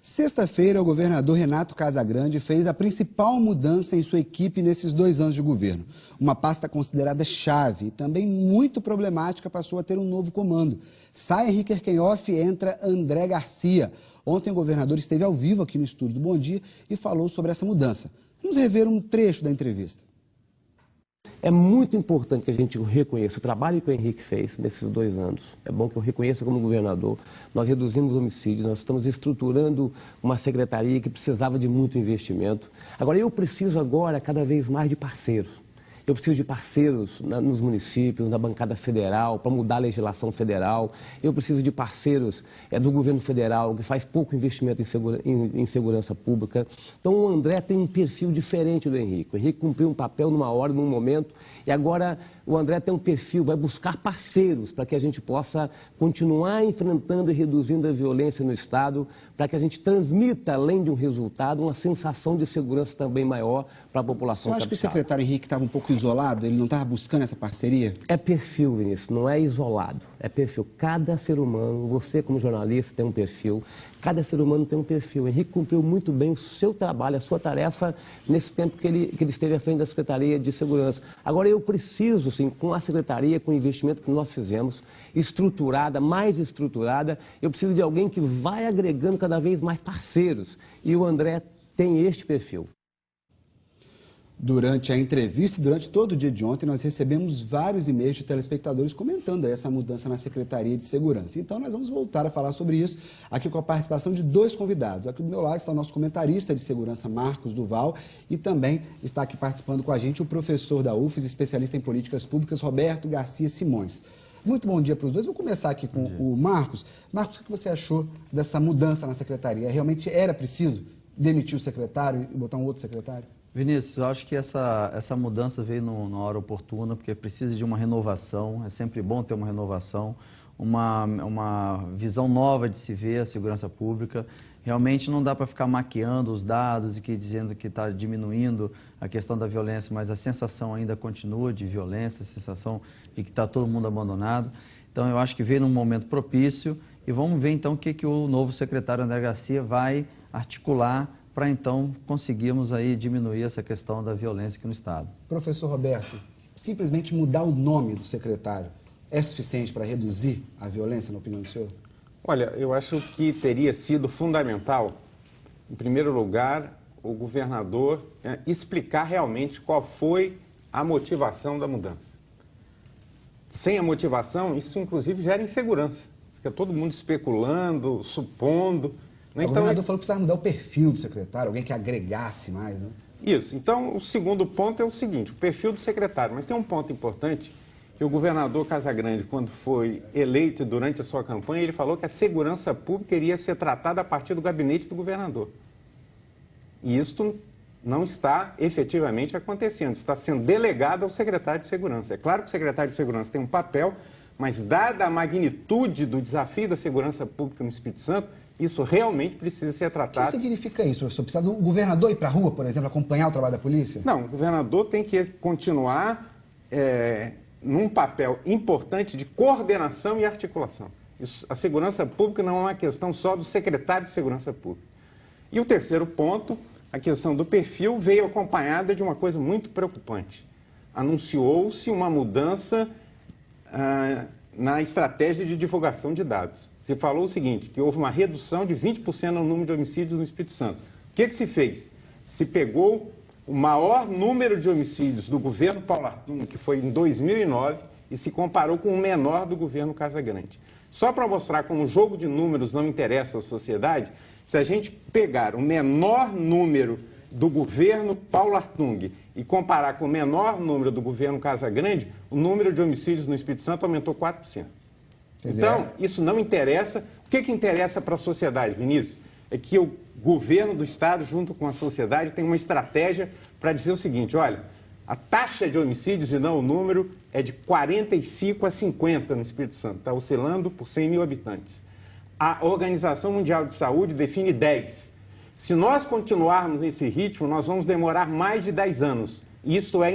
Sexta-feira, o governador Renato Casagrande fez a principal mudança em sua equipe nesses 2 anos de governo. Uma pasta considerada chave e também muito problemática passou a ter um novo comando. Sai Henrique Erkenhoff e entra André Garcia. Ontem o governador esteve ao vivo aqui no estúdio do Bom Dia e falou sobre essa mudança. Vamos rever um trecho da entrevista. É muito importante que a gente reconheça o trabalho que o Henrique fez nesses 2 anos. É bom que eu reconheça como governador. Nós reduzimos homicídios, nós estamos estruturando uma secretaria que precisava de muito investimento. Agora, eu preciso cada vez mais de parceiros. Eu preciso de parceiros nos municípios, na bancada federal, para mudar a legislação federal. Eu preciso de parceiros do governo federal, que faz pouco investimento em segurança pública. Então, o André tem um perfil diferente do Henrique. O Henrique cumpriu um papel numa hora, num momento, e agora o André tem um perfil, vai buscar parceiros para que a gente possa continuar enfrentando e reduzindo a violência no Estado, para que a gente transmita, além de um resultado, uma sensação de segurança também maior para a população. Você acha que o secretário Henrique estava um pouco isolado? Ele não estava buscando essa parceria? É perfil, Vinícius, não é isolado. É perfil. Cada ser humano, você como jornalista tem um perfil, cada ser humano tem um perfil. O Henrique cumpriu muito bem o seu trabalho, a sua tarefa, nesse tempo que ele esteve à frente da Secretaria de Segurança. Agora, eu preciso, sim, com a Secretaria, com o investimento que nós fizemos, estruturada, mais estruturada, eu preciso de alguém que vai agregando cada vez mais parceiros. E o André tem este perfil. Durante a entrevista e durante todo o dia de ontem, nós recebemos vários e-mails de telespectadores comentando essa mudança na Secretaria de Segurança. Então, nós vamos voltar a falar sobre isso aqui com a participação de 2 convidados. Aqui do meu lado está o nosso comentarista de segurança, Marcos Duval, e também está aqui participando com a gente o professor da UFES, especialista em políticas públicas, Roberto Garcia Simões. Muito bom dia para os dois. Vou começar aqui com o Marcos. Marcos, o que você achou dessa mudança na Secretaria? Realmente era preciso demitir o secretário e botar um outro secretário? Vinícius, eu acho que essa mudança veio na hora oportuna, porque precisa de uma renovação, é sempre bom ter uma renovação, uma visão nova de se ver a segurança pública. Realmente não dá para ficar maquiando os dados e dizendo que está diminuindo a questão da violência, mas a sensação ainda continua de violência, a sensação de que está todo mundo abandonado. Então eu acho que veio num momento propício e vamos ver então o que o novo secretário André Garcia vai articular para então conseguirmos aí diminuir essa questão da violência aqui no Estado. Professor Roberto, simplesmente mudar o nome do secretário é suficiente para reduzir a violência, na opinião do senhor? Olha, eu acho que teria sido fundamental, em primeiro lugar, o governador explicar realmente qual foi a motivação da mudança. Sem a motivação, isso inclusive gera insegurança. Fica todo mundo especulando, supondo. O governador falou que precisava mudar o perfil do secretário, alguém que agregasse mais, né? Isso. Então, o segundo ponto é o seguinte, o perfil do secretário. Mas tem um ponto importante, que o governador Casagrande, quando foi eleito durante a sua campanha, ele falou que a segurança pública iria ser tratada a partir do gabinete do governador. E isso não está efetivamente acontecendo, está sendo delegado ao secretário de Segurança. É claro que o secretário de Segurança tem um papel, mas dada a magnitude do desafio da segurança pública no Espírito Santo, isso realmente precisa ser tratado. O que significa isso, professor? Precisa do governador ir para a rua, por exemplo, acompanhar o trabalho da polícia? Não, o governador tem que continuar num papel importante de coordenação e articulação. A segurança pública não é uma questão só do secretário de Segurança Pública. E o terceiro ponto, a questão do perfil, veio acompanhada de uma coisa muito preocupante. Anunciou-se uma mudança na estratégia de divulgação de dados. Se falou o seguinte, que houve uma redução de 20% no número de homicídios no Espírito Santo. O que se fez? Se pegou o maior número de homicídios do governo Paulo Artung, que foi em 2009, e se comparou com o menor do governo Casagrande. Só para mostrar como o jogo de números não interessa à sociedade, se a gente pegar o menor número do governo Paulo Artung e comparar com o menor número do governo Casagrande, o número de homicídios no Espírito Santo aumentou 4%. Então, isso não interessa. O que interessa para a sociedade, Vinícius? É que o governo do Estado, junto com a sociedade, tem uma estratégia para dizer o seguinte, olha, a taxa de homicídios, e não o número, é de 45 a 50 no Espírito Santo, está oscilando por 100 mil habitantes. A Organização Mundial de Saúde define 10. Se nós continuarmos nesse ritmo, nós vamos demorar mais de 10 anos. E isso é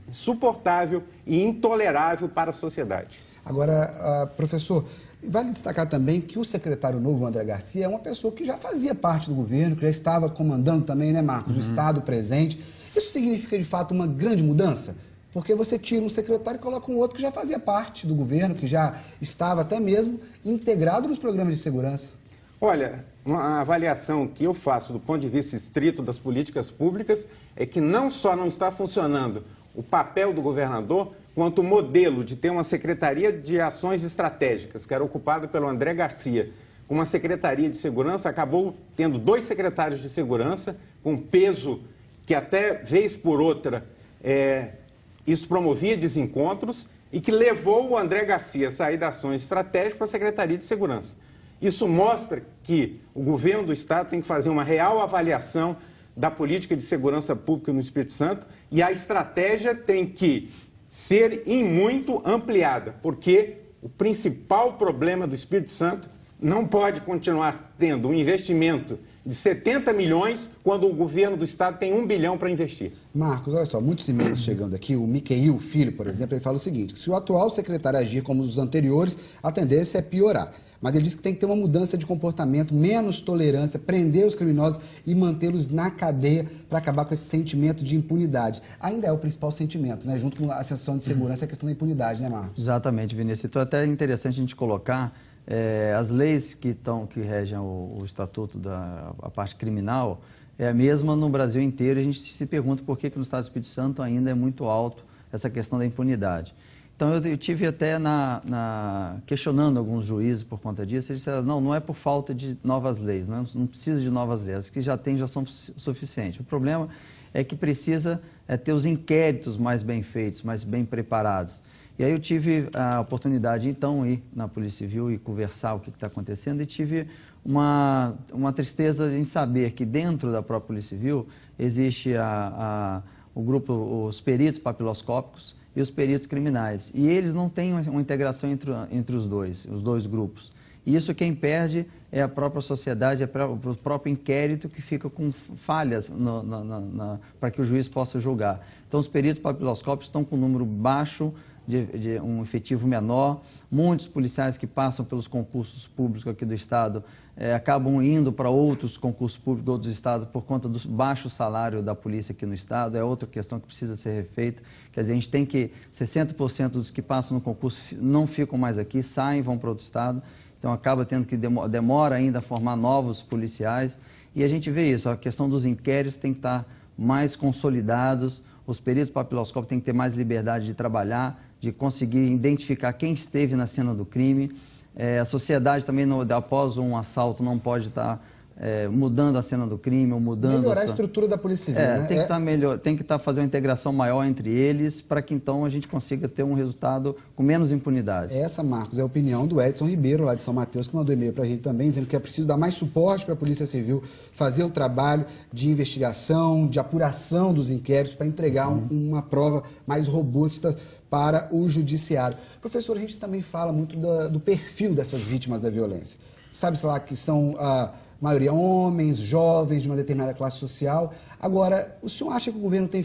insuportável e intolerável para a sociedade. Agora, professor, Vale destacar também que o secretário novo, André Garcia, é uma pessoa que já fazia parte do governo, que já estava comandando também, né, Marcos, o Estado presente. Isso significa, de fato, uma grande mudança? Porque você tira um secretário e coloca um outro que já fazia parte do governo, que já estava até mesmo integrado nos programas de segurança. Olha, uma avaliação que eu faço do ponto de vista estrito das políticas públicas é que não só não está funcionando o papel do governador, quanto o modelo de ter uma Secretaria de Ações Estratégicas, que era ocupada pelo André Garcia, com uma Secretaria de Segurança, acabou tendo 2 secretários de segurança, com peso que até vez por outra isso promovia desencontros e que levou o André Garcia a sair das ações estratégicas para a Secretaria de Segurança. Isso mostra que o governo do Estado tem que fazer uma real avaliação da política de segurança pública no Espírito Santo e a estratégia tem que ser, em muito, ampliada, porque o principal problema do Espírito Santo não pode continuar tendo um investimento de 70 milhões quando o governo do Estado tem 1 bilhão para investir. Marcos, olha só, muitos e-mails chegando aqui. O Miqueil Filho, por exemplo, ele fala o seguinte, que se o atual secretário agir como os anteriores, a tendência é piorar. Mas ele diz que tem que ter uma mudança de comportamento, menos tolerância, prender os criminosos e mantê-los na cadeia para acabar com esse sentimento de impunidade. Ainda é o principal sentimento, né? Junto com a sensação de segurança, a questão da impunidade, né, Marcos? Exatamente, Vinícius. Então, até é interessante a gente colocar as leis que regem o estatuto a parte criminal, é a mesma no Brasil inteiro. E a gente se pergunta por que no Estado do Espírito Santo ainda é muito alto essa questão da impunidade. Então, eu tive até questionando alguns juízes por conta disso. Eles disseram, não é por falta de novas leis, não precisa de novas leis, as que já tem já são suficientes. O problema é que precisa ter os inquéritos mais bem feitos, mais bem preparados. E aí eu tive a oportunidade, então, de ir na Polícia Civil e conversar o que está acontecendo, e tive uma tristeza em saber que dentro da própria Polícia Civil existe o grupo, os peritos papiloscópicos e os peritos criminais. E eles não têm uma integração entre os dois grupos. E isso quem perde é a própria sociedade, é o próprio inquérito que fica com falhas para que o juiz possa julgar. Então, os peritos papiloscópicos estão com um número baixo, de um efetivo menor. Muitos policiais que passam pelos concursos públicos aqui do Estado acabam indo para outros concursos públicos de outros estados por conta do baixo salário da polícia aqui no Estado. É outra questão que precisa ser refeita. Quer dizer, a gente tem que 60% dos que passam no concurso não ficam mais aqui, saem, vão para outro estado. Então, acaba tendo que demora ainda a formar novos policiais. E a gente vê isso, a questão dos inquéritos tem que estar mais consolidados, os peritos papiloscópicos têm que ter mais liberdade de trabalhar, de conseguir identificar quem esteve na cena do crime. A sociedade também, após um assalto, não pode estar mudando a cena do crime ou mudando... Melhorar a estrutura da Polícia Civil, né? Tem que estar melhor, tem que fazer uma integração maior entre eles para que então a gente consiga ter um resultado com menos impunidade. Essa, Marcos, é a opinião do Edson Ribeiro, lá de São Mateus, que mandou e-mail para a gente também, dizendo que é preciso dar mais suporte para a Polícia Civil fazer o trabalho de investigação, de apuração dos inquéritos para entregar uma prova mais robusta para o judiciário. Professor, a gente também fala muito do perfil dessas vítimas da violência. Sabe-se lá que são a maioria homens, jovens, de uma determinada classe social. Agora, o senhor acha que o governo tem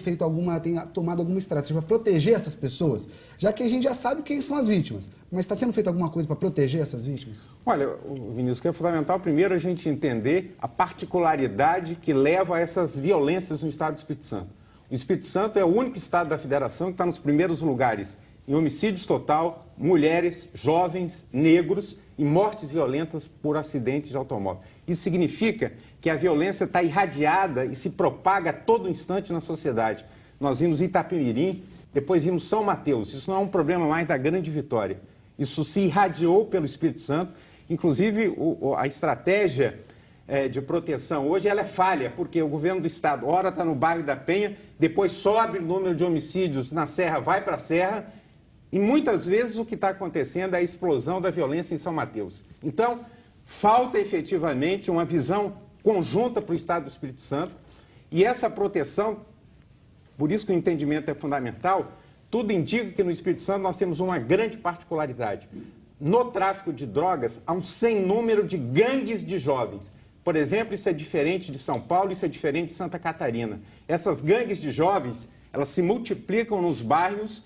tomado alguma estratégia para proteger essas pessoas? Já que a gente já sabe quem são as vítimas, mas está sendo feita alguma coisa para proteger essas vítimas? Olha, Vinícius, o que é fundamental, primeiro, a gente entender a particularidade que leva a essas violências no Estado do Espírito Santo. O Espírito Santo é o único estado da federação que está nos primeiros lugares em homicídios total, mulheres, jovens, negros e mortes violentas por acidentes de automóvel. Isso significa que a violência está irradiada e se propaga a todo instante na sociedade. Nós vimos Itapemirim, depois vimos São Mateus. Isso não é um problema mais da Grande Vitória. Isso se irradiou pelo Espírito Santo. Inclusive, a estratégia de proteção hoje ela é falha, porque o governo do Estado, ora está no bairro da Penha, depois sobe o número de homicídios na Serra, vai para a Serra, e muitas vezes o que está acontecendo é a explosão da violência em São Mateus. Então, falta efetivamente uma visão conjunta para o Estado do Espírito Santo, e essa proteção, por isso que o entendimento é fundamental, tudo indica que no Espírito Santo nós temos uma grande particularidade. No tráfico de drogas, há um sem número de gangues de jovens. Por exemplo, isso é diferente de São Paulo, isso é diferente de Santa Catarina. Essas gangues de jovens, elas se multiplicam nos bairros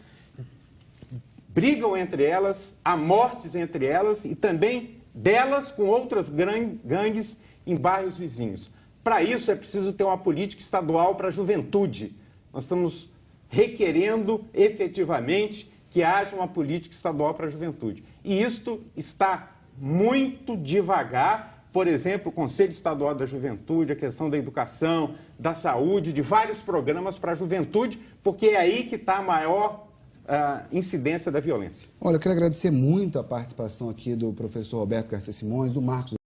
brigam entre elas, há mortes entre elas e também delas com outras gangues em bairros vizinhos. Para isso é preciso ter uma política estadual para a juventude. Nós estamos requerendo efetivamente que haja uma política estadual para a juventude. E isto está muito devagar. Por exemplo, o Conselho Estadual da Juventude, a questão da educação, da saúde, de vários programas para a juventude, porque é aí que está a maior incidência da violência. Olha, eu quero agradecer muito a participação aqui do professor Roberto Garcia Simões, do Marcos